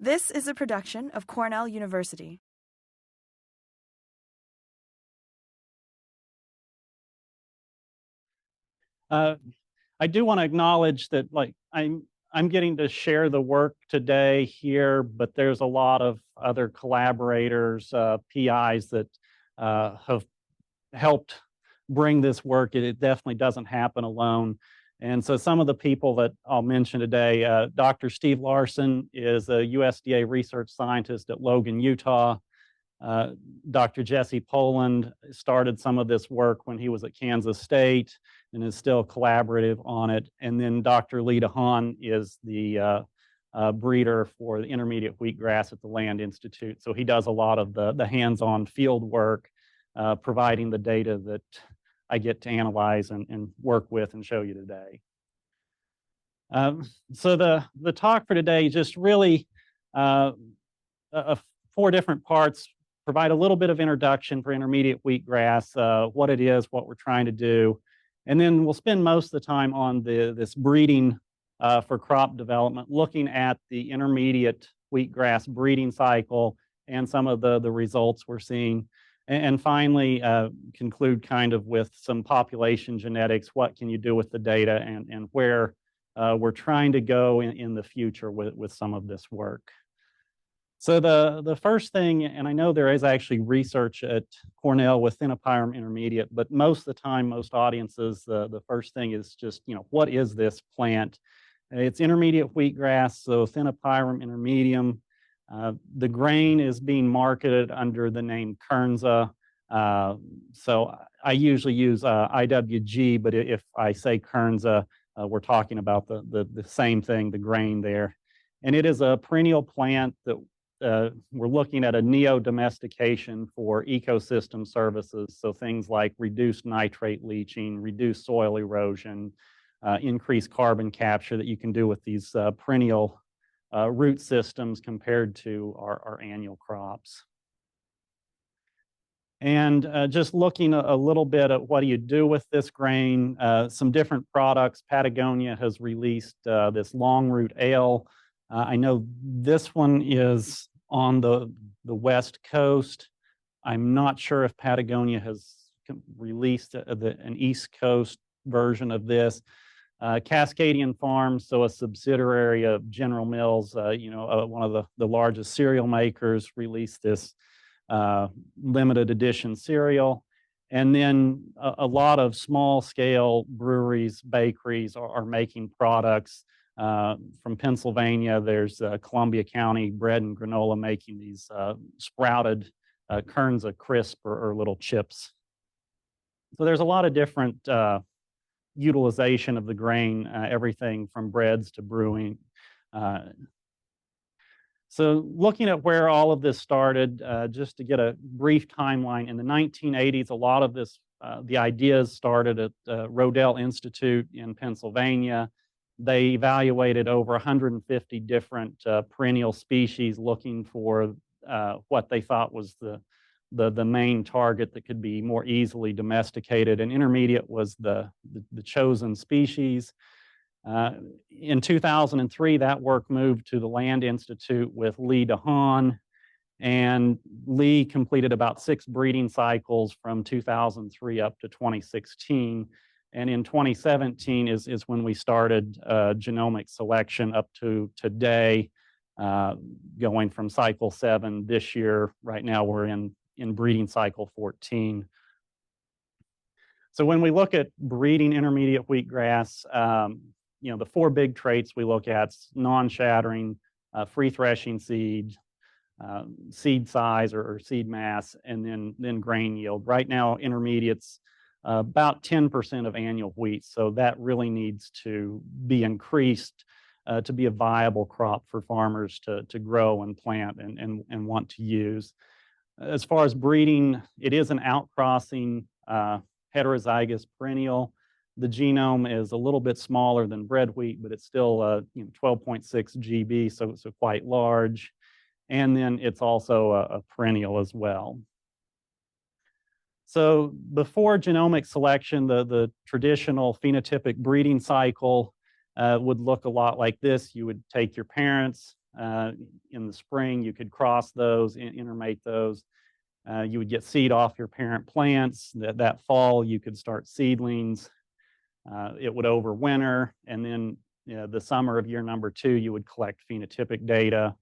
This is a production of Cornell University. I do want to acknowledge that, I'm getting to share the work today here, but there's a lot of other collaborators, PIs that have helped bring this work. It definitely doesn't happen alone. And so some of the people that I'll mention today, Dr. Steve Larson is a USDA research scientist at Logan, Utah. Dr. Jesse Poland started some of this work when he was at Kansas State and is still collaborative on it. And then Dr. Lee DeHaan is the breeder for the intermediate wheatgrass at the Land Institute. So he does a lot of the hands-on field work, providing the data that I get to analyze and work with and show you today. So the talk for today just really 4 different parts. Provide a little bit of introduction for intermediate wheatgrass, what it is, what we're trying to do. And then we'll spend most of the time on this breeding for crop development, looking at the intermediate wheatgrass breeding cycle and some of the results we're seeing. And finally, conclude kind of with some population genetics. What can you do with the data and where we're trying to go in the future with some of this work. So the first thing, and I know there is actually research at Cornell with Thinopyrum intermediate, but most of the time, most audiences, the first thing is just, what is this plant? It's intermediate wheatgrass, so Thinopyrum intermedium. The grain is being marketed under the name Kernza. So I usually use IWG, but if I say Kernza, we're talking about the same thing, the grain there. And it is a perennial plant that we're looking at a neo-domestication for ecosystem services. So things like reduced nitrate leaching, reduced soil erosion, increased carbon capture that you can do with these perennial root systems compared to our annual crops. And just looking a little bit at what do you do with this grain, some different products. Patagonia has released this long root ale. I know this one is on the West Coast. I'm not sure if Patagonia has released an East Coast version of this. Cascadian Farms, so a subsidiary of General Mills, one of the largest cereal makers, released this limited edition cereal. And then a lot of small scale breweries, bakeries are making products. From Pennsylvania, there's Columbia County Bread and Granola making these sprouted Kernza crisp or little chips. So there's a lot of different utilization of the grain, everything from breads to brewing. So looking at where all of this started, just to get a brief timeline, in the 1980s, a lot of this, the ideas started at Rodell Institute in Pennsylvania. They evaluated over 150 different perennial species looking for what they thought was the main target that could be more easily domesticated, and intermediate was the chosen species. In 2003, that work moved to the Land Institute with Lee DeHaan, and Lee completed about 6 breeding cycles from 2003 up to 2016. And in 2017 is when we started genomic selection up to today, going from cycle 7 this year. Right now we're in breeding cycle 14. So when we look at breeding intermediate wheatgrass, the 4 big traits we look at: non-shattering, free threshing seed, seed size or seed mass, and then grain yield. Right now, intermediates about 10% of annual wheat, so that really needs to be increased to be a viable crop for farmers to grow and plant and want to use. As far as breeding, it is an outcrossing heterozygous perennial. The genome is a little bit smaller than bread wheat, but it's still 12.6 GB, so quite large. And then it's also a perennial as well. So before genomic selection, the traditional phenotypic breeding cycle would look a lot like this. You would take your parents, in the spring. You could cross those, intermate those. You would get seed off your parent plants. That fall, you could start seedlings. It would overwinter, and then the summer of year number 2, you would collect phenotypic data.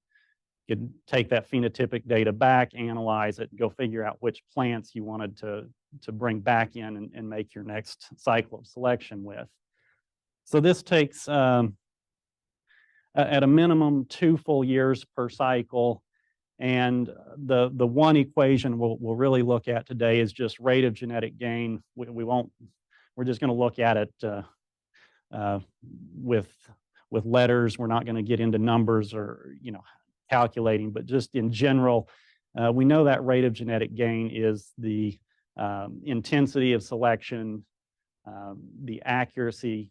You could take that phenotypic data back, analyze it, go figure out which plants you wanted to bring back in and make your next cycle of selection with. So this takes, at a minimum, 2 full years per cycle. And the one equation we'll really look at today is just rate of genetic gain. We're just going to look at it with letters. We're not going to get into numbers or calculating, but just in general, we know that rate of genetic gain is the intensity of selection, the accuracy,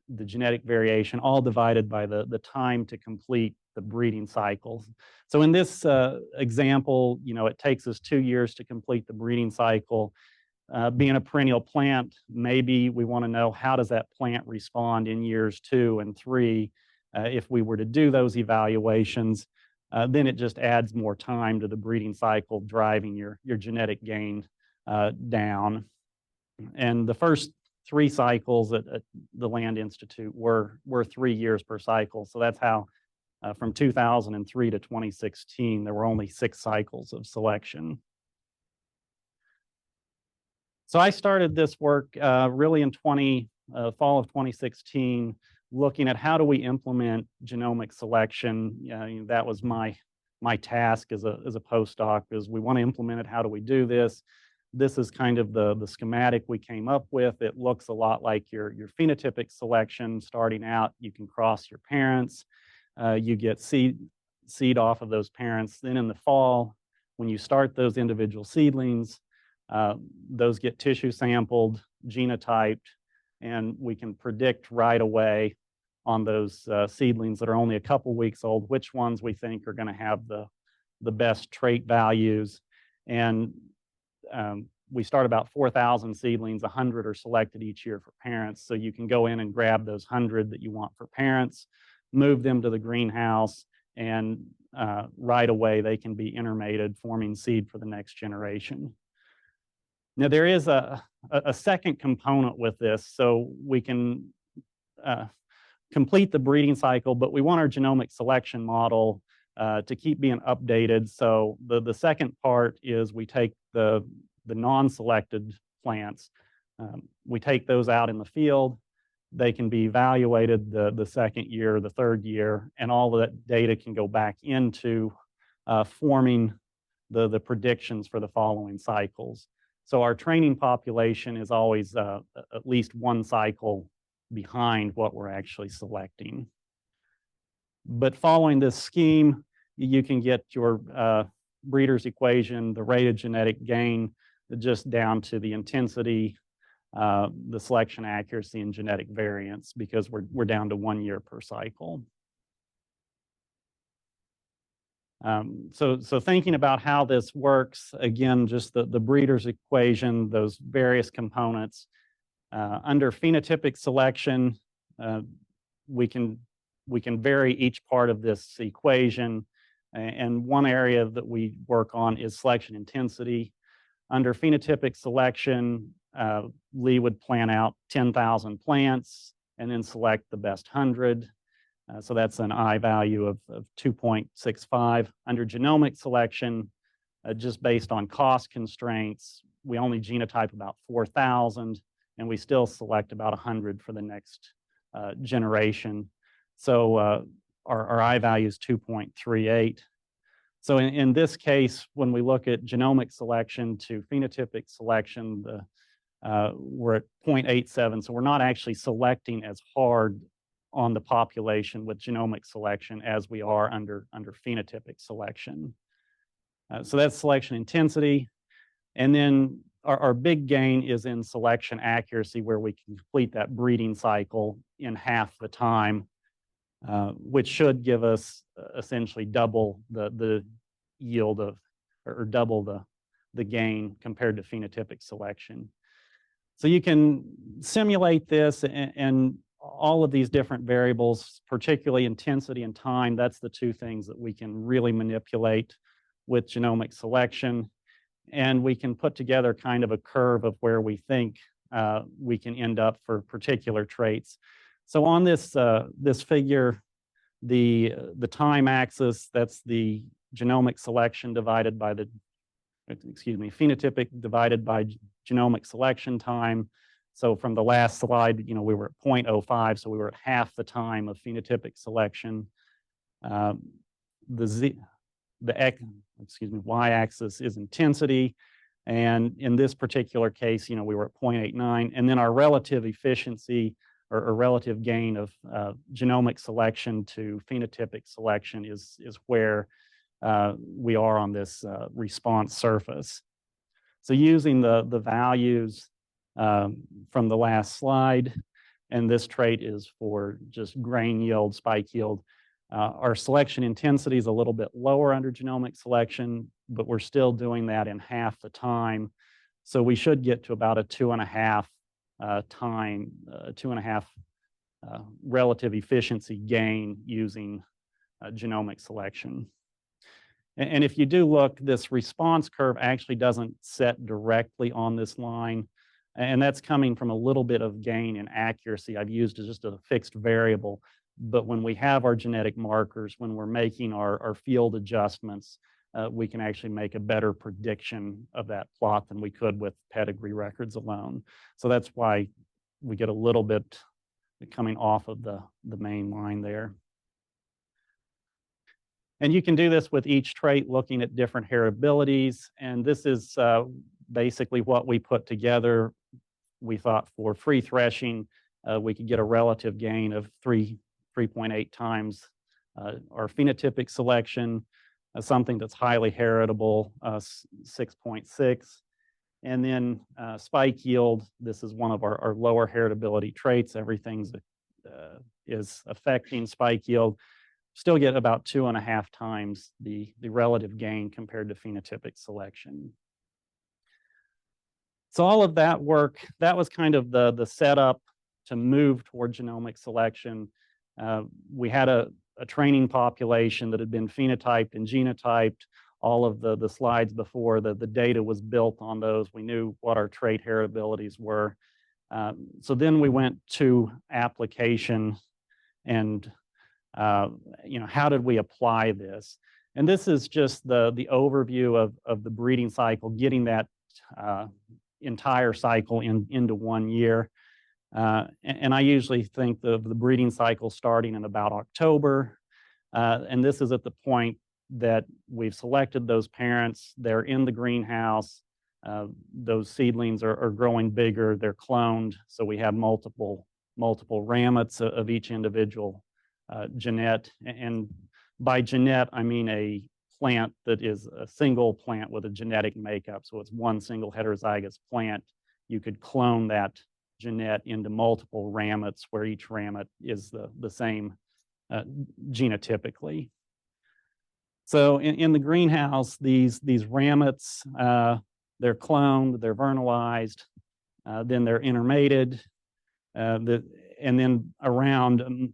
the genetic variation, all divided by the time to complete the breeding cycle. So in this example, it takes us 2 years to complete the breeding cycle. Being a perennial plant, maybe we want to know how does that plant respond in years 2 and 3. If we were to do those evaluations, then it just adds more time to the breeding cycle, driving your genetic gain down. And the first 3 cycles at the Land Institute were 3 years per cycle. So that's how from 2003 to 2016, there were only 6 cycles of selection. So I started this work really in fall of 2016, looking at how do we implement genomic selection. That was my task as a postdoc, is we want to implement it. How do we do this? This is kind of the schematic we came up with. It looks a lot like your phenotypic selection. Starting out, you can cross your parents. You get seed off of those parents. Then in the fall, when you start those individual seedlings, those get tissue sampled, genotyped, and we can predict right away on those seedlings that are only a couple weeks old which ones we think are going to have the best trait values. And we start about 4,000 seedlings. 100 are selected each year for parents. So you can go in and grab those 100 that you want for parents, move them to the greenhouse, and right away they can be intermated, forming seed for the next generation. Now there is a second component with this. So we can complete the breeding cycle, but we want our genomic selection model to keep being updated. So the second part is we take the non-selected plants, we take those out in the field. They can be evaluated the second year, the third year, and all of that data can go back into forming the predictions for the following cycles. So our training population is always at least 1 cycle behind what we're actually selecting. But following this scheme, you can get your breeder's equation, the rate of genetic gain, just down to the intensity, the selection accuracy, and genetic variance, because we're down to 1 year per cycle. So thinking about how this works, again, just the breeder's equation, those various components. Under phenotypic selection, we can vary each part of this equation. And one area that we work on is selection intensity. Under phenotypic selection, Lee would plan out 10,000 plants and then select the best 100. So that's an I value of 2.65. Under genomic selection, just based on cost constraints, we only genotype about 4,000, and we still select about 100 for the next generation. So our I value is 2.38. So in this case, when we look at genomic selection to phenotypic selection, we're at 0.87. So we're not actually selecting as hard on the population with genomic selection as we are under phenotypic selection. So that's selection intensity. And then our big gain is in selection accuracy, where we can complete that breeding cycle in half the time, which should give us essentially double the yield of, or double the gain compared to phenotypic selection. So you can simulate this, and all of these different variables, particularly intensity and time, that's the two things that we can really manipulate with genomic selection. And we can put together kind of a curve of where we think we can end up for particular traits. So on this, this figure, the time axis, that's the genomic selection divided by the, phenotypic divided by genomic selection time. So from the last slide, we were at 0.05, so we were at half the time of phenotypic selection. The y-axis is intensity, and in this particular case, we were at 0.89, and then our relative efficiency or relative gain of genomic selection to phenotypic selection is where we are on this response surface. So using the values from the last slide, and this trait is for just grain yield, spike yield. Our selection intensity is a little bit lower under genomic selection, but we're still doing that in half the time. So we should get to about a 2.5 relative efficiency gain using genomic selection. And if you do look, this response curve actually doesn't set directly on this line. And that's coming from a little bit of gain in accuracy. I've used just a fixed variable. But when we have our genetic markers, when we're making our field adjustments, we can actually make a better prediction of that plot than we could with pedigree records alone. So that's why we get a little bit coming off of the main line there. And you can do this with each trait, looking at different heritabilities. And this is basically what we put together. We thought for free threshing, we could get a relative gain of 3.8 times our phenotypic selection, something that's highly heritable, 6.6. And then spike yield, this is one of our lower heritability traits. Everything is affecting spike yield. Still get about 2.5 times the relative gain compared to phenotypic selection. So all of that work, that was kind of the setup to move toward genomic selection. We had a training population that had been phenotyped and genotyped. All of the slides before, the data was built on those. We knew what our trait heritabilities were. So then we went to application and how did we apply this? And this is just the overview of the breeding cycle, getting that entire cycle into 1 year. And I usually think of the breeding cycle starting in about October. And this is at the point that we've selected those parents, they're in the greenhouse, those seedlings are growing bigger, they're cloned, so we have multiple ramets of each individual genet. And by genet, I mean a plant that is a single plant with a genetic makeup, so it's one single heterozygous plant. You could clone that genet into multiple ramets where each ramet is the same genotypically. So in the greenhouse, these ramets, they're cloned, they're vernalized, then they're intermated, and then around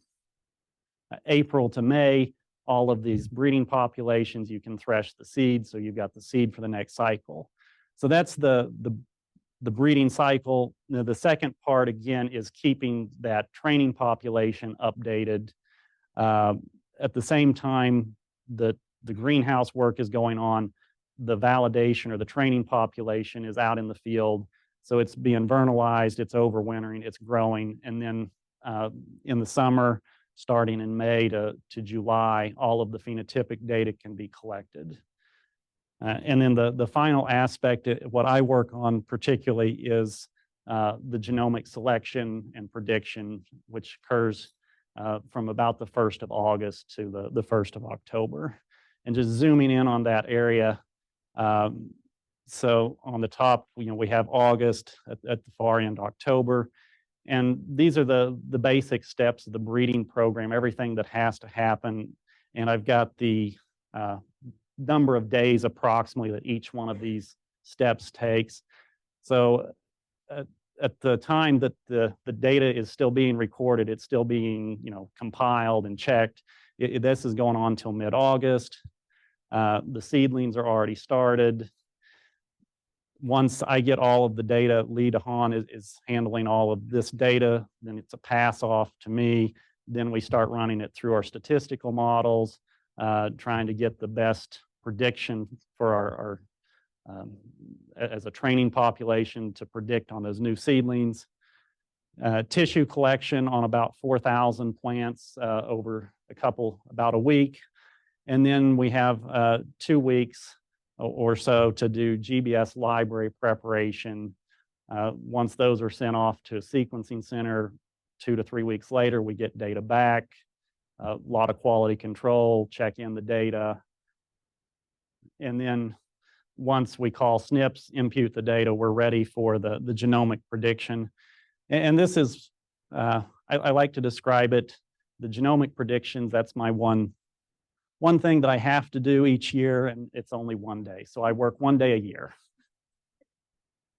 April to May, all of these breeding populations, you can thresh the seed, so you've got the seed for the next cycle. So that's the breeding cycle. Now, the second part, again, is keeping that training population updated. At the same time that the greenhouse work is going on, the validation or the training population is out in the field. So it's being vernalized, it's overwintering, it's growing. And then in the summer, starting in May to July, all of the phenotypic data can be collected. And then the final aspect, what I work on particularly, is the genomic selection and prediction, which occurs from about the 1st of August to the 1st of October. And just zooming in on that area, so on the top, we have August, at the far end, October. And these are the basic steps of the breeding program, everything that has to happen. And I've got the number of days approximately that each one of these steps takes. So at the time that the data is still being recorded, it's still being, compiled and checked. This is going on till mid-August. The seedlings are already started. Once I get all of the data, Lee DeHaan is handling all of this data, then it's a pass off to me. Then we start running it through our statistical models, trying to get the best prediction for our as a training population to predict on those new seedlings. Tissue collection on about 4,000 plants over about a week. And then we have 2 weeks or so to do GBS library preparation. Once those are sent off to a sequencing center, 2 to 3 weeks later, we get data back, a lot of quality control, check in the data. And then once we call SNPs, impute the data, we're ready for the genomic prediction. And this is, I like to describe it, the genomic predictions, that's my one thing that I have to do each year, and it's only one day. So I work one day a year.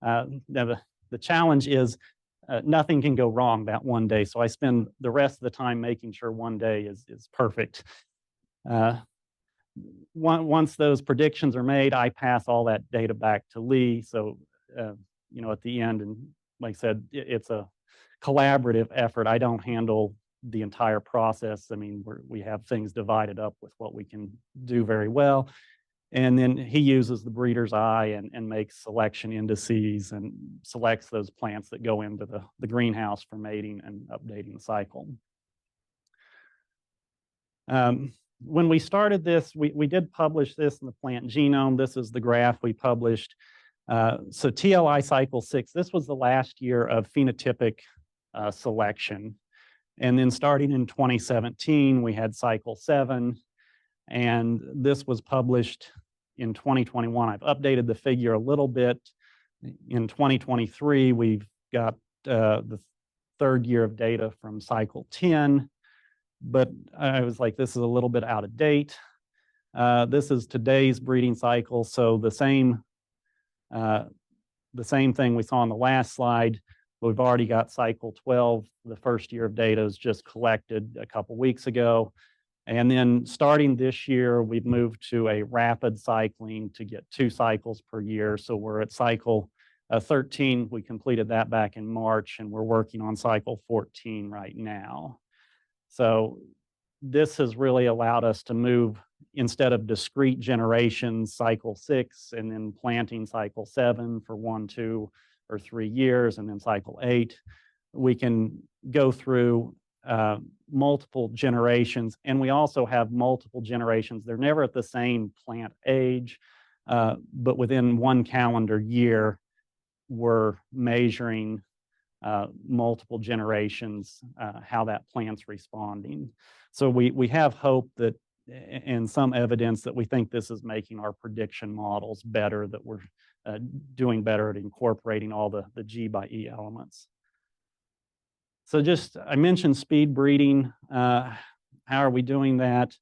Now the challenge is nothing can go wrong that one day. So I spend the rest of the time making sure one day is perfect. Once those predictions are made, I pass all that data back to Lee. So, at the end, and like I said, it's a collaborative effort. I don't handle the entire process. I mean, we have things divided up with what we can do very well. And then he uses the breeder's eye and makes selection indices and selects those plants that go into the greenhouse for mating and updating the cycle. When we started this, we did publish this in the plant genome. This is the graph we published. So TLI cycle 6, this was the last year of phenotypic selection. And then starting in 2017, we had cycle 7, and this was published in 2021. I've updated the figure a little bit. In 2023, we've got the 3rd year of data from cycle 10, but I was like, this is a little bit out of date. This is today's breeding cycle, so the same thing we saw on the last slide. We've already got cycle 12. The 1st year of data is just collected a couple weeks ago. And then starting this year, we've moved to a rapid cycling to get 2 cycles per year. So we're at cycle 13. We completed that back in March, and we're working on cycle 14 right now. So this has really allowed us to move, instead of discrete generations, cycle 6, and then planting cycle 7 for 1, 2, or 3 years, and then cycle 8, we can go through multiple generations, and we also have multiple generations. They're never at the same plant age, but within 1 calendar year, we're measuring multiple generations, how that plant's responding. So we have hope that, and some evidence that we think this is making our prediction models better, that we're doing better at incorporating all the G by E elements. So I mentioned speed breeding. How are we doing that?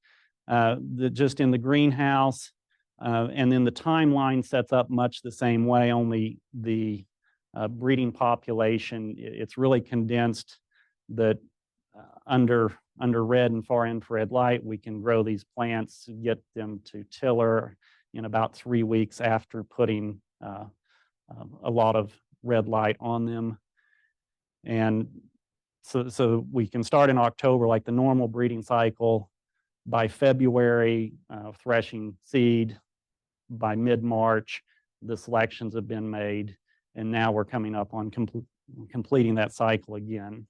Just in the greenhouse, and then the timeline sets up much the same way, only the breeding population, it's really condensed that under red and far infrared light, we can grow these plants, get them to tiller in about 3 weeks after putting a lot of red light on them. And so we can start in October, like the normal breeding cycle. By February, threshing seed. By mid-March, the selections have been made, and now we're coming up on completing that cycle again.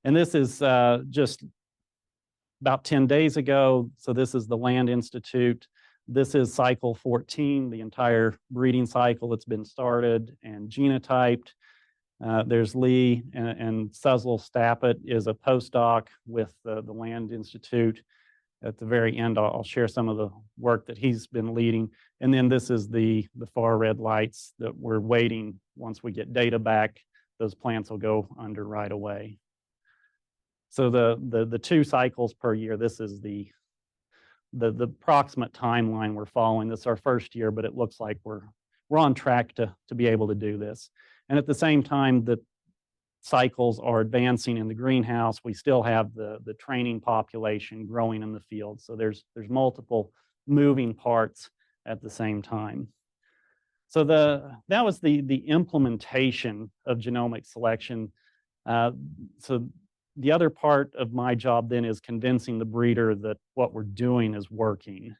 And this is just about 10 days ago. So this is the Land Institute. This is cycle 14, the entire breeding cycle that's been started and genotyped. There's Lee, and Suzzle Stappet is a postdoc with the Land Institute. At the very end, I'll share some of the work that he's been leading. And then this is the far red lights that we're waiting. Once we get data back, those plants will go under right away. So the 2 cycles per year, this is the approximate timeline we're following. This is our 1st year, but it looks like we're we're on track to be able to do this. And at the same time, the cycles are advancing in the greenhouse. We still have the training population growing in the field. So there's multiple moving parts at the same time. So that was the implementation of genomic selection. So the other part of my job then is convincing the breeder that what we're doing is working.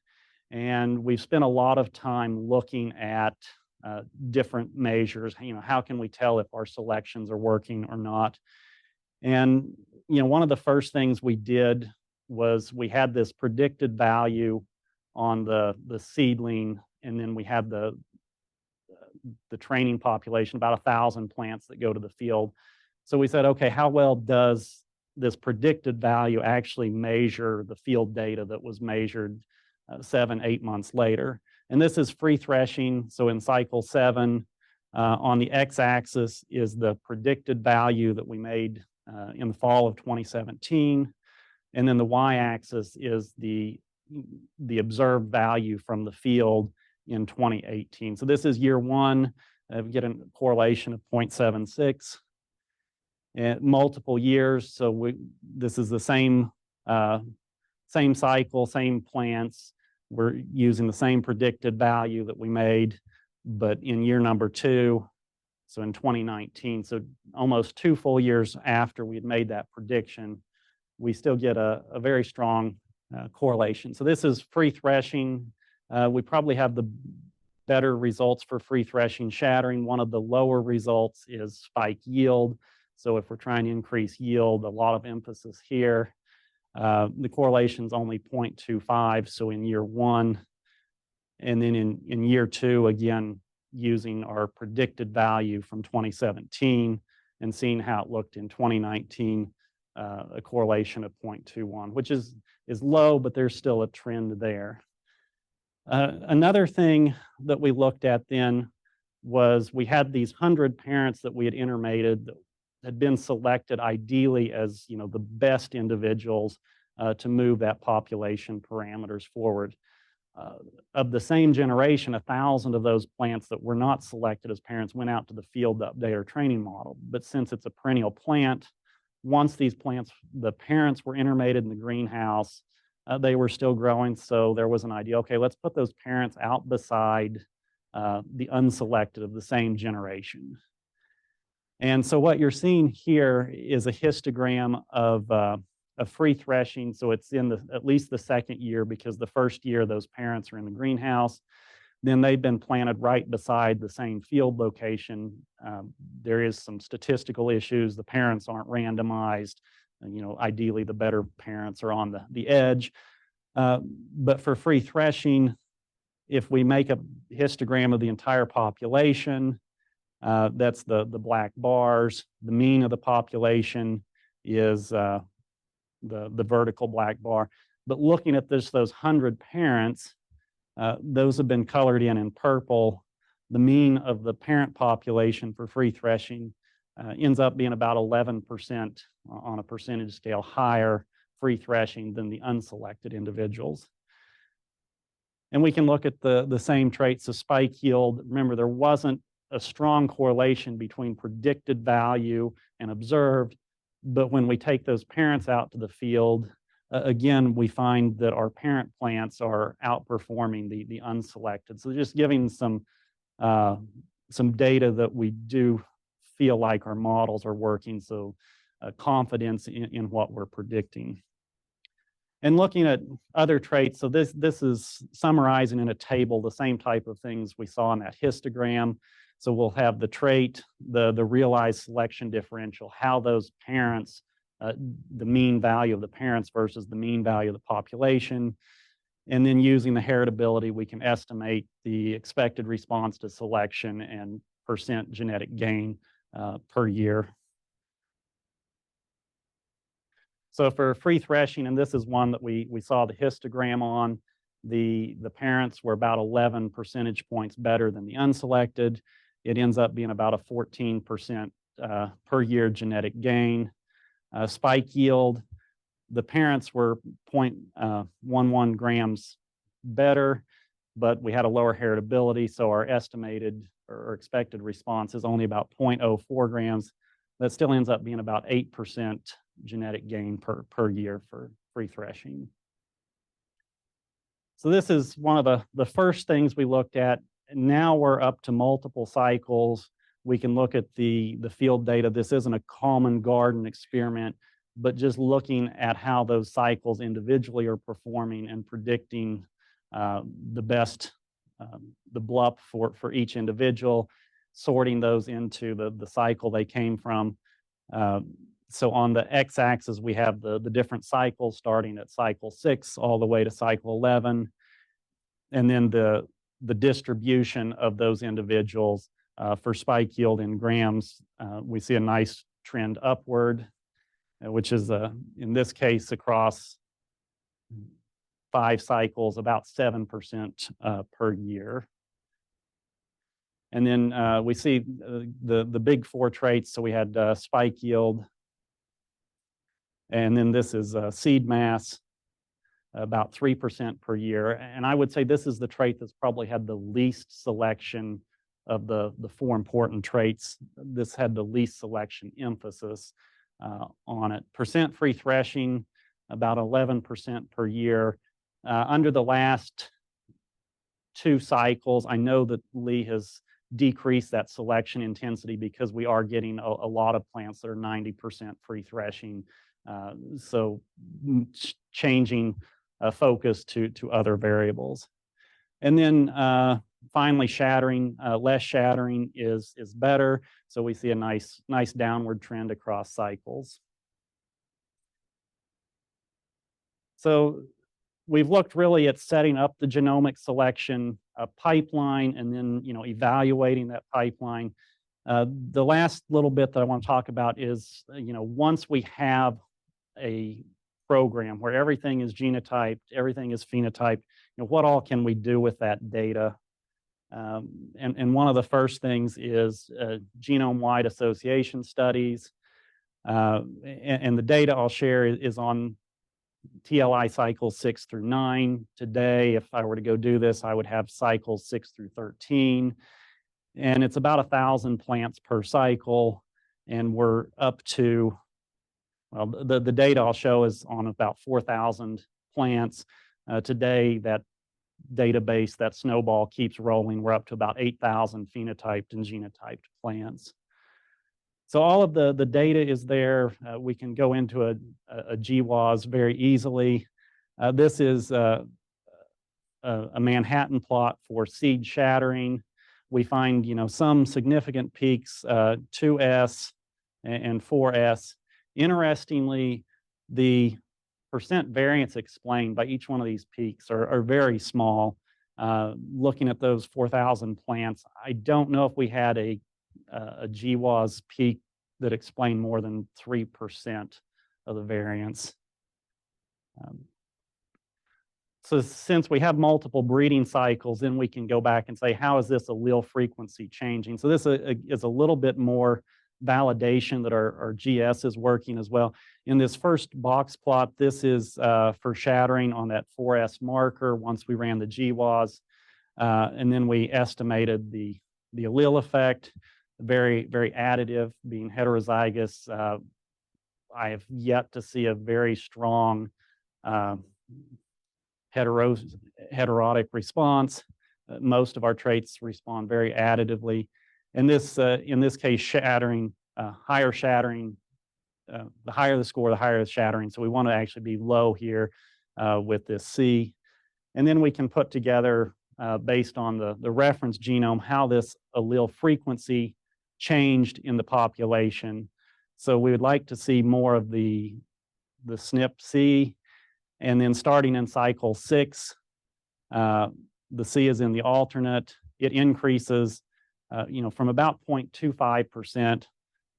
And we've spent a lot of time looking at different measures. How can we tell if our selections are working or not? And one of the first things we did was we had this predicted value on the seedling, and then we had the training population, about 1,000 plants that go to the field. So we said, okay, how well does this predicted value actually measure the field data that was measured 7-8 months later? And this is free threshing. So in cycle 7, on the x-axis is the predicted value that we made in the fall of 2017. And then the y-axis is the observed value from the field in 2018. So this is year 1. We get a correlation of 0.76. And multiple years. So this is the same cycle, same plants. We're using the same predicted value that we made, but in year number 2, so in 2019, so almost 2 full years after we had made that prediction, we still get a very strong correlation. So this is free threshing. We probably have the better results for free threshing shattering. One of the lower results is spike yield. So if we're trying to increase yield, a lot of emphasis here. The correlation is only 0.25, so in year 1. And then in year 2, again, using our predicted value from 2017 and seeing how it looked in 2019, a correlation of 0.21, which is low, but there's still a trend there. Another thing that we looked at then was we had these 100 parents that we had intermated that had been selected ideally as the best individuals to move that population parameters forward. Of the same generation, 1,000 of those plants that were not selected as parents went out to the field to update our training model. But since it's a perennial plant, once these plants, the parents were intermated in the greenhouse, they were still growing. So there was an idea, okay, let's put those parents out beside the unselected of the same generation. And so what you're seeing here is a histogram of free threshing. So it's in at least the second year, because the first year those parents are in the greenhouse. Then they've been planted right beside the same field location. There is some statistical issues. The parents aren't randomized. Ideally the better parents are on the edge. But for free threshing, if we make a histogram of the entire population, that's the black bars. The mean of the population is the vertical black bar. But looking at those 100 parents, those have been colored in purple. The mean of the parent population for free threshing ends up being about 11% on a percentage scale higher free threshing than the unselected individuals. And we can look at the same traits of spike yield. Remember, there wasn't a strong correlation between predicted value and observed, but when we take those parents out to the field, again, we find that our parent plants are outperforming the unselected. So just giving some data that we do feel like our models are working, so confidence in what we're predicting. And looking at other traits, so this is summarizing in a table the same type of things we saw in that histogram. So we'll have the trait, the realized selection differential, how those parents, the mean value of the parents versus the mean value of the population. And then using the heritability, we can estimate the expected response to selection and percent genetic gain per year. So for free threshing, and this is one that we saw the histogram on, the parents were about 11 percentage points better than the unselected. It ends up being about a 14% per year genetic gain. Spike yield, the parents were 0.11 grams better. but we had a lower heritability, so our estimated or expected response is only about 0.04 grams. That still ends up being about 8% genetic gain per year for free threshing. So this is one of the first things we looked at. Now we're up to multiple cycles. We can look at the field data. This isn't a common garden experiment, but just looking at how those cycles individually are performing and predicting the best, the BLUP for each individual, sorting those into the cycle they came from. So on the x-axis, we have the different cycles starting at cycle 6 all the way to cycle 11. And then the distribution of those individuals for spike yield in grams, we see a nice trend upward, which is, in this case, across 5 cycles, about 7% per year. And then we see the big 4 traits. So we had spike yield, and then this is seed mass, about 3% per year. And I would say this is the trait that's probably had the least selection of the 4 important traits. This had the least selection emphasis on it. Percent free threshing, about 11% per year. Under the last 2 cycles, I know that Lee has decreased that selection intensity because we are getting a lot of plants that are 90% free threshing. So changing focus to other variables. And then finally, shattering, less shattering is better. So we see a nice downward trend across cycles. So we've looked really at setting up the genomic selection pipeline and then evaluating that pipeline. The last little bit that I want to talk about is once we have a program where everything is genotyped, everything is phenotyped, what all can we do with that data? And one of the first things is genome-wide association studies. And the data I'll share is on TLI cycles 6 through 9. Today, if I were to go do this, I would have cycles 6 through 13. And it's about 1,000 plants per cycle. And we're up to, well, the data I'll show is on about 4,000 plants. Today, that database, that snowball keeps rolling. We're up to about 8,000 phenotyped and genotyped plants. So all of the data is there. We can go into a GWAS very easily. This is a Manhattan plot for seed shattering. We find some significant peaks, 2S and 4S. Interestingly, the percent variance explained by each one of these peaks are very small. Looking at those 4,000 plants, I don't know if we had a GWAS peak that explained more than 3% of the variance. So since we have multiple breeding cycles, then we can go back and say, how is this allele frequency changing? So this is a little bit more validation that our GS is working as well. In this first box plot, this is for shattering on that 4S marker once we ran the GWAS. And then we estimated the allele effect, very, very additive, being heterozygous. I have yet to see a very strong heterotic response. Most of our traits respond very additively. And this, in this case, shattering, higher shattering, the higher the score, the higher the shattering. So we want to actually be low here with this C. And then we can put together, based on the reference genome, how this allele frequency changed in the population. So we would like to see more of the SNP-C. And then starting in cycle 6, the C is in the alternate. It increases from about 0.25%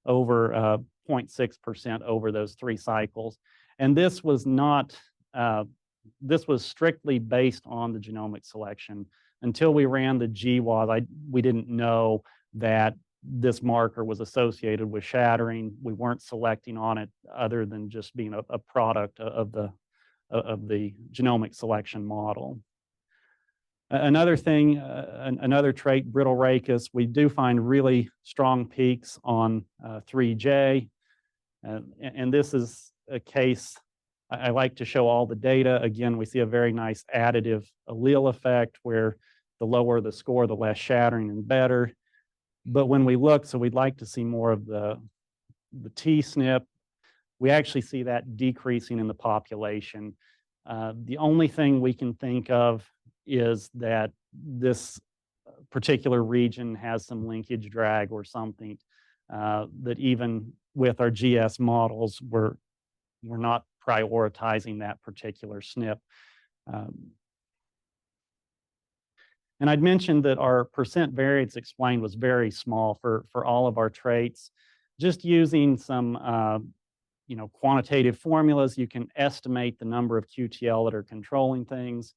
over 0.6% over those 3 cycles. And this was not, this was strictly based on the genomic selection. Until we ran the GWAS, we didn't know that this marker was associated with shattering. We weren't selecting on it other than just being a product of the genomic selection model. Another thing, another trait, brittle rachis, we do find really strong peaks on 3J. And this is a case, I like to show all the data. Again, we see a very nice additive allele effect where the lower the score, the less shattering and better. But when we look, so we'd like to see more of the T-SNP, we actually see that decreasing in the population. The only thing we can think of is that this particular region has some linkage drag or something that even with our GS models, we're not prioritizing that particular SNP. And I'd mentioned that our percent variance explained was very small for all of our traits. Just using some quantitative formulas, you can estimate the number of QTL that are controlling things.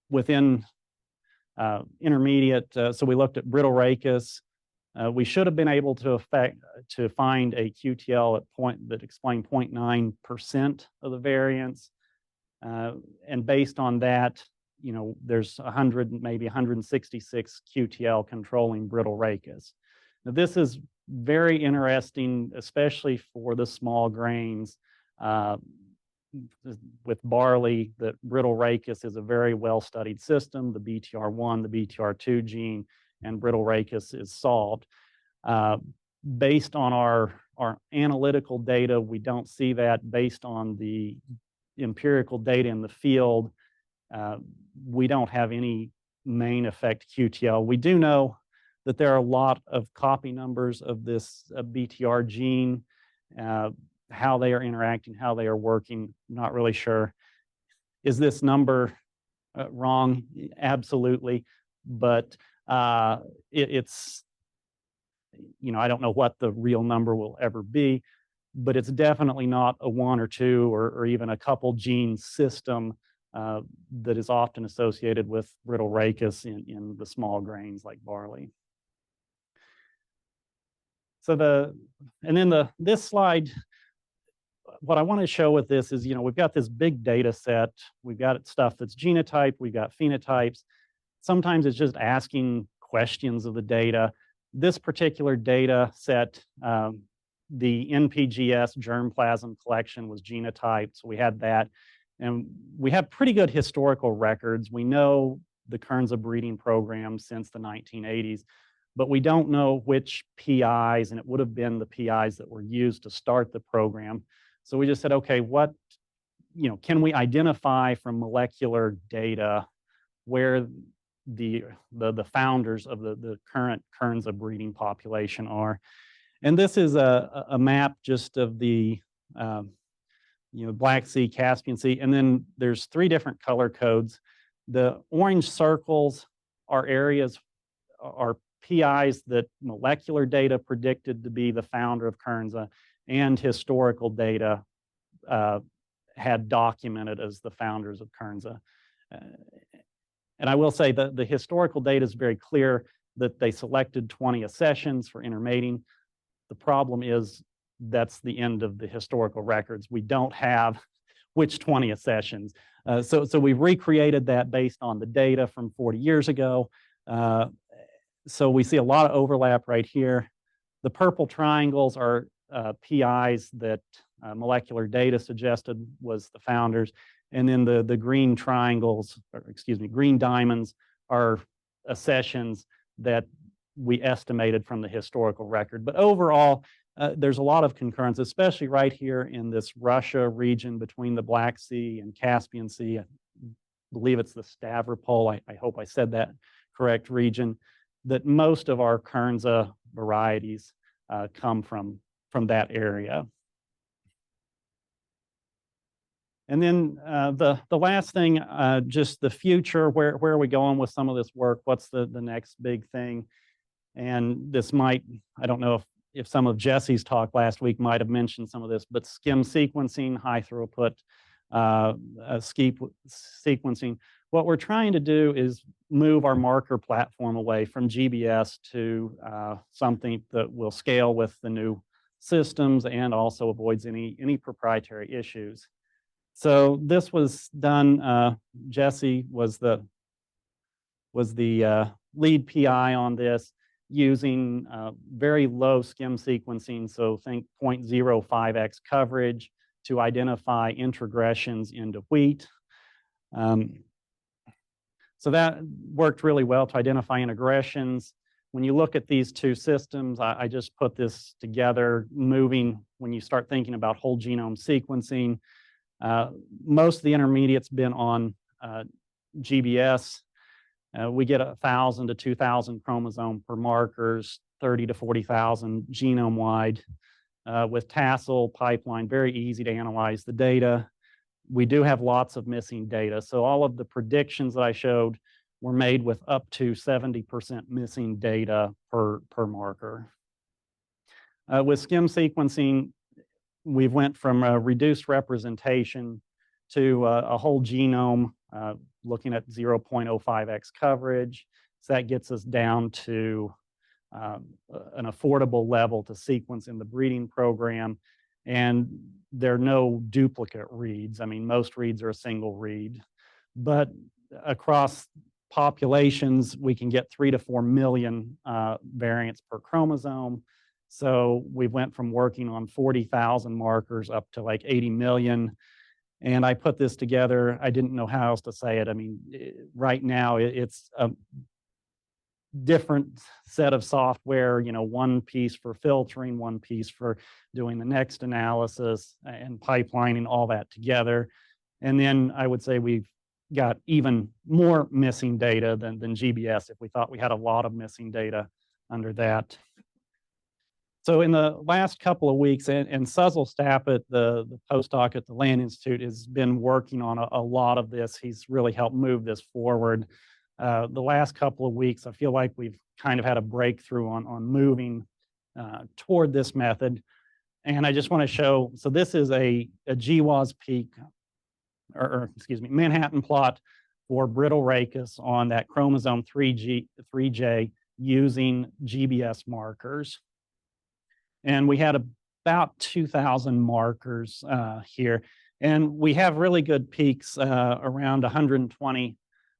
Within intermediate, so we looked at brittle rachis. We should have been able to find a QTL at that explained 0.9% of the variance. And based on that, there's 100, maybe 166 QTL controlling brittle rachis. Now, this is very interesting, especially for the small grains. With barley, the brittle rachis is a very well-studied system. The BTR1, the BTR2 gene, and brittle rachis is solved. Based on our analytical data, we don't see that. Based on the empirical data in the field, we don't have any main effect QTL. We do know that there are a lot of copy numbers of this BTR gene, how they are interacting, how they are working, not really sure. Is this number wrong? Absolutely. But it's, I don't know what the real number will ever be, but it's definitely not a one or two or even a couple gene system that is often associated with brittle rachis in the small grains like barley. So this slide, what I want to show with this is, we've got this big data set. We've got stuff that's genotype, we've got phenotypes. Sometimes it's just asking questions of the data. This particular data set, the NPGS germplasm collection was genotyped, so we had that. And we have pretty good historical records. We know the Kernza breeding program since the 1980s, but we don't know which PIs, and it would have been the PIs that were used to start the program. So we just said, okay, what, can we identify from molecular data where the founders of the current Kernza breeding population are? And this is a map just of the Black Sea, Caspian Sea, and then there's 3 different color codes. The orange circles are areas, are PIs that molecular data predicted to be the founder of Kernza, and historical data had documented as the founders of Kernza. And I will say that the historical data is very clear that they selected 20 accessions for intermating. The problem is that's the end of the historical records. We don't have which 20 accessions. So we've recreated that based on the data from 40 years ago. So we see a lot of overlap right here. The purple triangles are PIs that molecular data suggested was the founders. And then the green triangles, or excuse me, green diamonds are accessions that we estimated from the historical record. But overall, there's a lot of concurrence, especially right here in this Russia region between the Black Sea and Caspian Sea. I believe it's the Stavropol, I hope I said that correct, region, that most of our Kernza varieties come from that area. And then the last thing, just the future, where are we going with some of this work? What's the next big thing? And this might, I don't know if some of Jesse's talk last week might have mentioned some of this, but skim sequencing, high throughput sequencing. What we're trying to do is move our marker platform away from GBS to something that will scale with the new systems and also avoids any proprietary issues. So this was done, Jesse was the was the lead PI on this, using very low skim sequencing, so think 0.05x coverage to identify introgressions into wheat. So that worked really well to identify introgressions. When you look at these two systems, I just put this together, moving when you start thinking about whole genome sequencing. Most of the intermediates been on GBS. We get 1,000 to 2,000 chromosome per markers, 30 to 40,000 genome wide. With Tassel pipeline, very easy to analyze the data. We do have lots of missing data. So all of the predictions that I showed were made with up to 70% missing data per marker. With skim sequencing, we went from a reduced representation to a whole genome, looking at 0.05x coverage. So that gets us down to an affordable level to sequence in the breeding program. And there are no duplicate reads. I mean, most reads are a single read. But across populations, we can get 3 to 4 million variants per chromosome. So we went from working on 40,000 markers up to like 80 million. And I put this together. I didn't know how else to say it. I mean, right now it's a different set of software, you know, one piece for filtering, one piece for doing the next analysis and pipelining all that together. And then I would say we've got even more missing data than GBS if we thought we had a lot of missing data under that. So in the last couple of weeks, and Suzzle Stappet, the postdoc at the Land Institute, has been working on a lot of this. He's really helped move this forward. The last couple of weeks, I feel like we've kind of had a breakthrough on moving toward this method. And I just want to show, so this is a GWAS peak, or excuse me, Manhattan plot for brittle rachis on that chromosome 3J using GBS markers. And we had about 2,000 markers here. And we have really good peaks around 120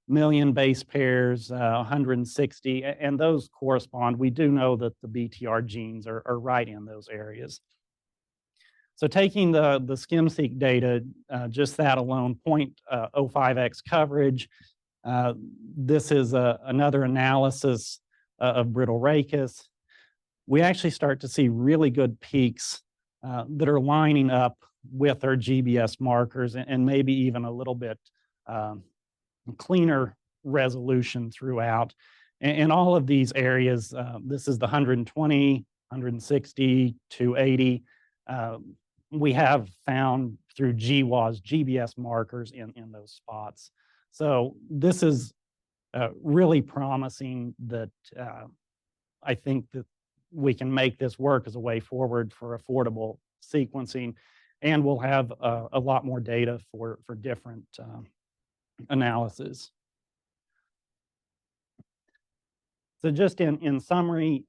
million base pairs, 160, and those correspond. We do know that the BTR genes are right in those areas. So taking the SkimSeq data, just that alone, 0.05x coverage, this is another analysis of brittle rachis. We actually start to see really good peaks that are lining up with our GBS markers, and maybe even a little bit cleaner resolution throughout. And all of these areas, this is the 120, 160, 280. We have found through GWAS, GBS markers in those spots. So this is really promising that I think that we can make this work as a way forward for affordable sequencing, and we'll have a lot more data for different analysis. So just in summary,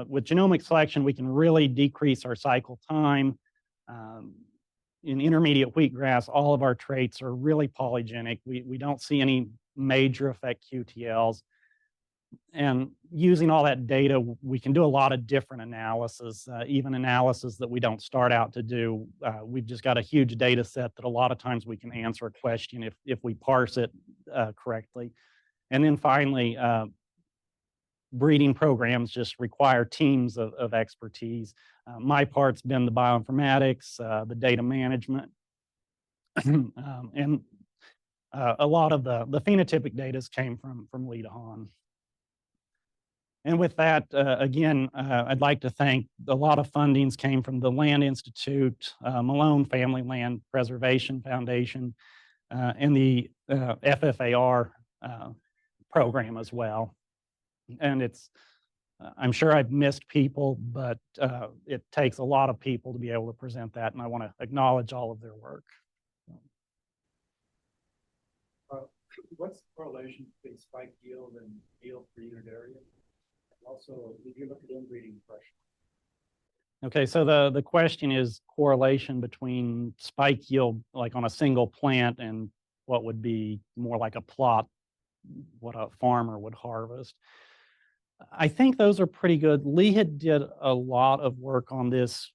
with genomic selection, we can really decrease our cycle time. In intermediate wheatgrass, all of our traits are really polygenic. We don't see any major effect QTLs. And using all that data, we can do a lot of different analysis, even analysis that we don't start out to do. We've just got a huge data set that a lot of times we can answer a question if we parse it correctly. And then finally, breeding programs just require teams of expertise. My part's been the bioinformatics, the data management, and a lot of the phenotypic data came from Lee DeHaan. And with that, again, I'd like to thank a lot of fundings came from the Land Institute, Malone Family Land Preservation Foundation, and the FFAR program as well. And it's, I'm sure I've missed people, but it takes a lot of people to be able to present that, and I want to acknowledge all of their work. What's the correlation between spike yield and yield per unit area? Also, did you look at inbreeding pressure? Okay, so the question is correlation between spike yield, like on a single plant, and what would be more like a plot what a farmer would harvest. I think those are pretty good. Lee had did a lot of work on this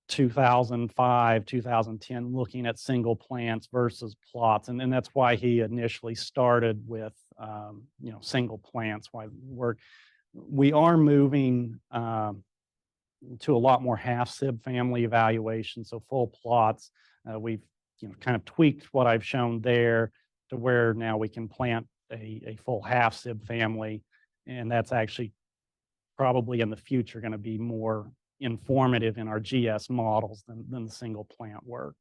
2005, 2010, looking at single plants versus plots. And that's why he initially started with, single plants. Why we are moving to a lot more half sib family evaluation, so full plots. We've kind of tweaked what I've shown there to where now we can plant a full half sib family, and that's actually probably in the future going to be more informative in our GS models than the single plant work.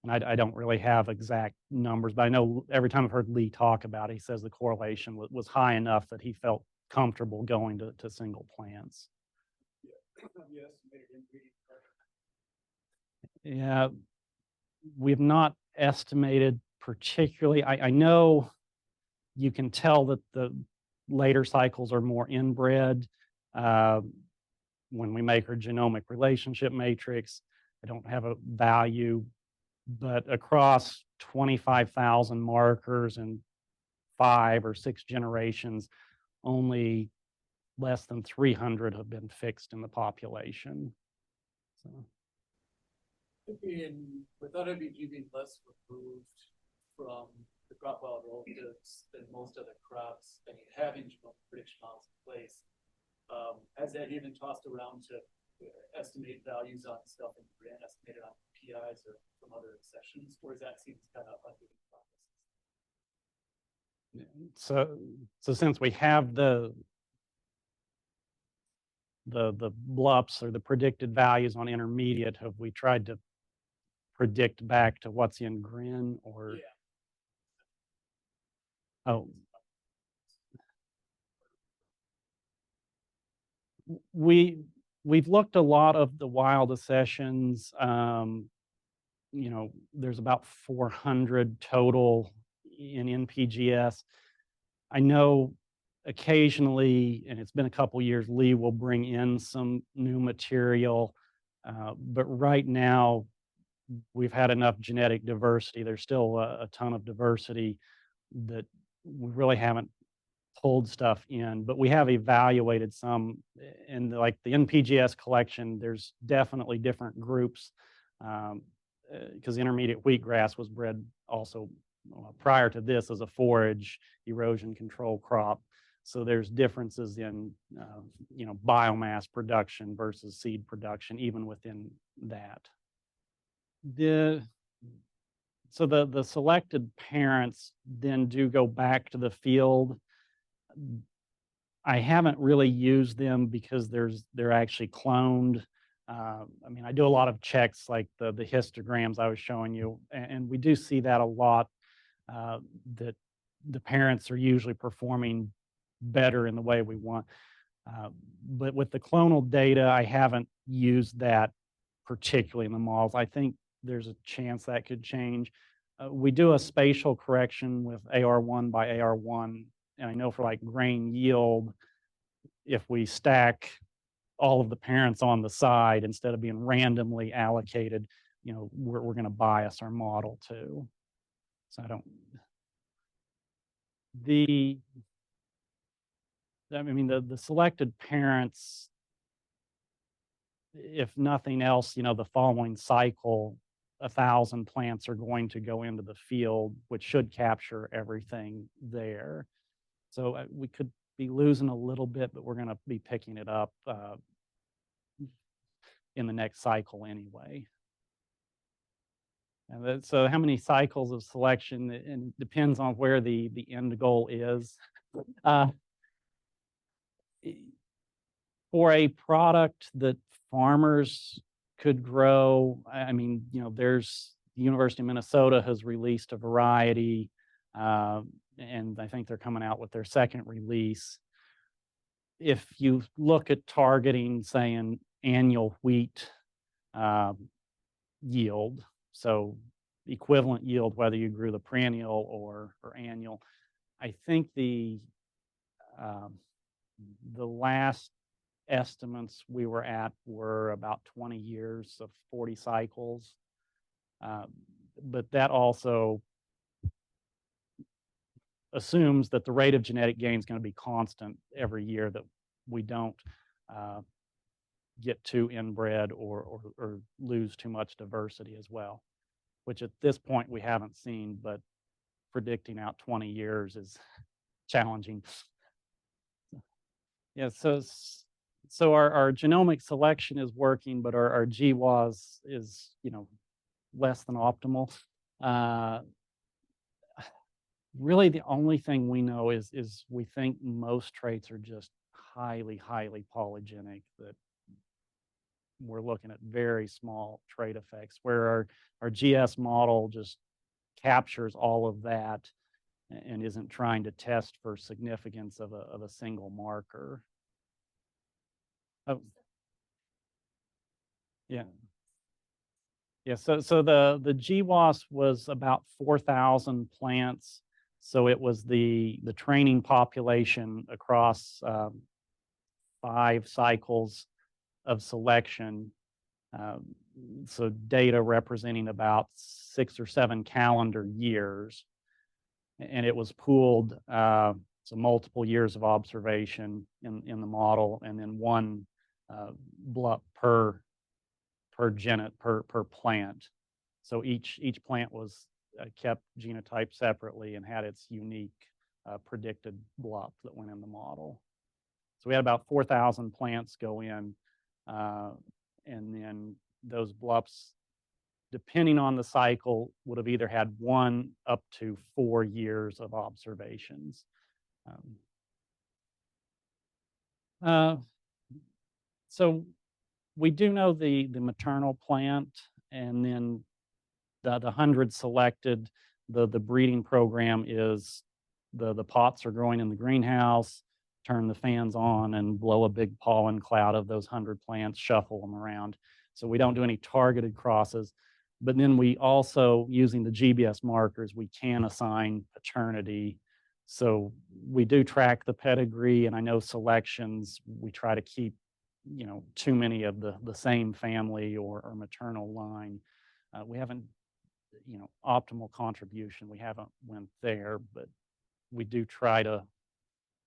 And I don't really have exact numbers, but I know every time I've heard Lee talk about it, he says the correlation was high enough that he felt comfortable going to single plants. Yeah, we've not estimated particularly. I know you can tell that the later cycles are more inbred. When we make our genomic relationship matrix, I don't have a value, but across 25,000 markers and 5 or 6 generations, only less than 300 have been fixed in the population. So. Without IBG being less removed from the crop wild relatives than most other crops, and having genomic prediction models in place, has that even tossed around to estimate values on stuff in Crain, estimated on PIs or from other accessions, or is that seems kind of undoing processes? So since we have the BLUPs or the predicted values on intermediate, have we tried to predict back to what's in Grin or? Yeah. Oh. We've looked a lot of the wild accessions. There's about 400 total in NPGS. I know occasionally, and it's been a couple years, Lee will bring in some new material, but right now we've had enough genetic diversity. There's still a ton of diversity that we really haven't pulled stuff in, but we have evaluated some in like the NPGS collection. There's definitely different groups because intermediate wheatgrass was bred also prior to this as a forage erosion control crop. So there's differences in biomass production versus seed production even within that. So the selected parents then do go back to the field. I haven't really used them because they're actually cloned. I do a lot of checks like the histograms I was showing you, and we do see that a lot, that the parents are usually performing better in the way we want. But with the clonal data, I haven't used that particularly in the models. I think there's a chance that could change. We do a spatial correction with AR1 by AR1, and I know for like grain yield, if we stack all of the parents on the side instead of being randomly allocated, we're going to bias our model too. So the selected parents, if nothing else, the following cycle, 1,000 plants are going to go into the field, which should capture everything there. So we could be losing a little bit, but we're going to be picking it up in the next cycle anyway. And so how many cycles of selection, and it depends on where the end goal is. For a product that farmers could grow, there's the University of Minnesota has released a variety, and I think they're coming out with their second release. If you look at targeting, say, an annual wheat yield, so equivalent yield, whether you grew the perennial or annual, I think the last estimates we were at were about 20 years of 40 cycles. But that also assumes that the rate of genetic gain is going to be constant every year, that we don't get too inbred or lose too much diversity as well, which at this point we haven't seen, but predicting out 20 years is challenging. Yeah, so our genomic selection is working, but our GWAS is, less than optimal. Really, the only thing we know is we think most traits are just highly polygenic, that we're looking at very small trait effects, where our GS model just captures all of that and isn't trying to test for significance of a single marker. Oh, yeah. Yeah, so the GWAS was about 4,000 plants. So it was the training population across 5 cycles of selection. So data representing about 6 or 7 calendar years. And it was pooled, so multiple years of observation in the model, and then 1 BLUP per genet, per plant. So each plant was kept genotyped separately and had its unique predicted BLUP that went in the model. So we had about 4,000 plants go in, and then those BLUPs, depending on the cycle, would have either had 1 up to 4 years of observations. So we do know the maternal plant, and then the 100 selected, the breeding program is the pots are growing in the greenhouse, turn the fans on and blow a big pollen cloud of those 100 plants, shuffle them around. So we don't do any targeted crosses. But then we also, using the GBS markers, we can assign paternity. So we do track the pedigree, and I know selections, we try to keep, too many of the same family or maternal line. We haven't, optimal contribution, we haven't went there, but we do try to,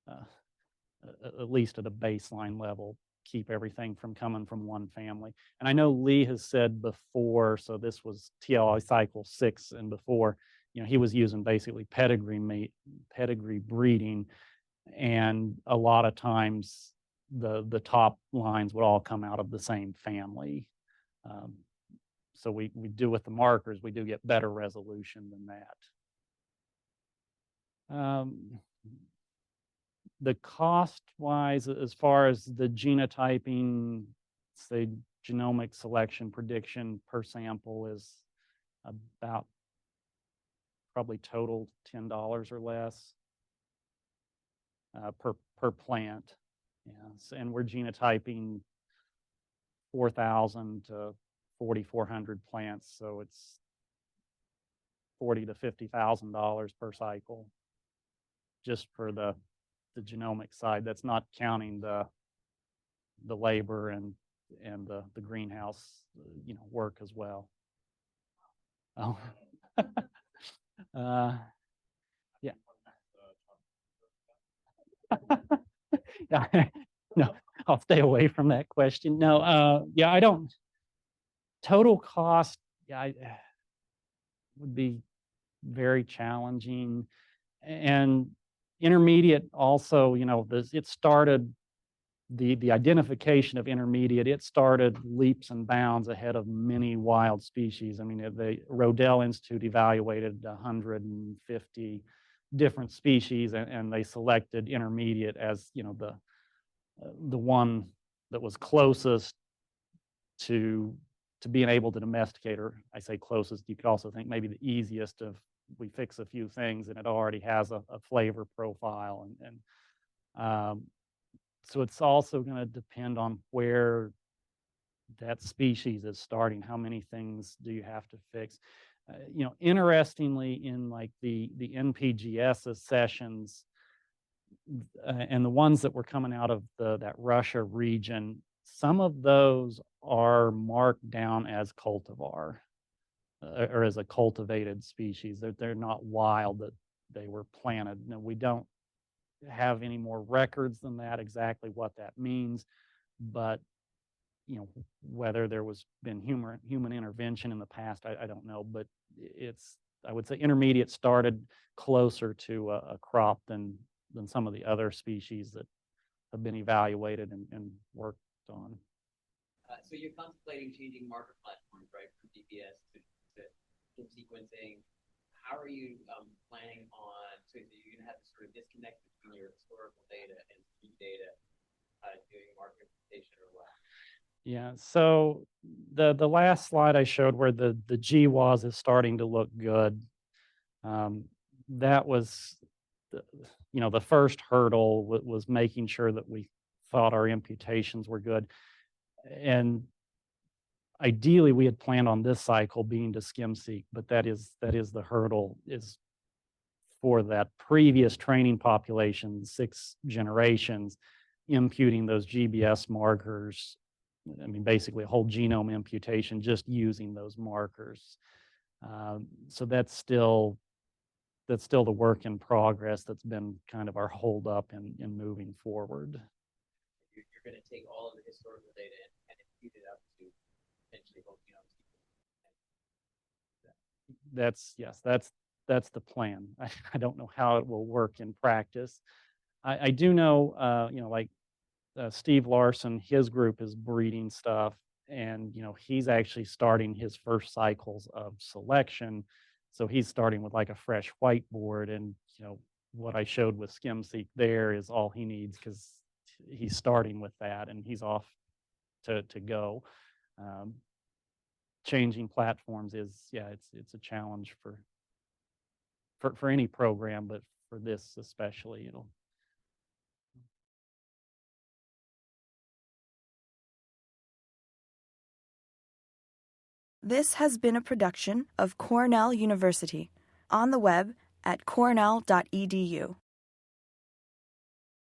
at least at a baseline level, keep everything from coming from one family. And I know Lee has said before, so this was TLI cycle 6 and before, he was using basically pedigree breeding, and a lot of times the top lines would all come out of the same family. So we do with the markers, we do get better resolution than that. The cost-wise, as far as the genotyping, say genomic selection prediction per sample, is about probably total $10 or less per plant. Yes, and we're genotyping 4,000 to 4,400 plants, so it's $40,000 to $50,000 per cycle, just for the genomic side. That's not counting the labor and the greenhouse, work as well. Oh, yeah. Yeah, no, I'll stay away from that question. No, yeah, I don't. Total cost, yeah, would be very challenging, and intermediate also. It started the identification of intermediate. It started leaps and bounds ahead of many wild species. I mean, the Rodell Institute evaluated 150 different species, and they selected intermediate as the one that was closest to being able to domesticate, or I say closest, you could also think maybe the easiest. Of we fix a few things and it already has a flavor profile, and so it's also going to depend on where that species is starting. How many things do you have to fix? Interestingly, in like the NPGS sessions, and the ones that were coming out of that Russia region, some of those are marked down as cultivar, or as a cultivated species. They're not wild. That they were planted. Now, we don't have any more records than that, exactly what that means, but whether there was been human intervention in the past, I don't know, but I would say intermediate started closer to a crop than some of the other species that have been evaluated and worked on. So you're contemplating changing marker platforms, right, from GPS to gene sequencing. How are you planning on, so you're going to have to sort of disconnect between your historical data and new data doing marker implementation or what? Yeah, so the last slide I showed where the GWAS is starting to look good, that was the first hurdle was making sure that we thought our imputations were good. And ideally we had planned on this cycle being to skim-seq, but that is the hurdle, is for that previous training population, 6 generations, imputing those GBS markers. I mean, basically a whole genome imputation just using those markers. So that's still the work in progress that's been kind of our holdup in moving forward. You're going to take all of the historical data and impute it up to potentially whole genome sequencing. That's the plan. I don't know how it will work in practice. I do know, like Steve Larson, his group is breeding stuff, and he's actually starting his first cycles of selection. So he's starting with like a fresh whiteboard, and what I showed with skim-seq there is all he needs, because he's starting with that and he's off to go. Changing platforms it's a challenge for any program, but for this especially, This has been a production of Cornell University, on the web at cornell.edu.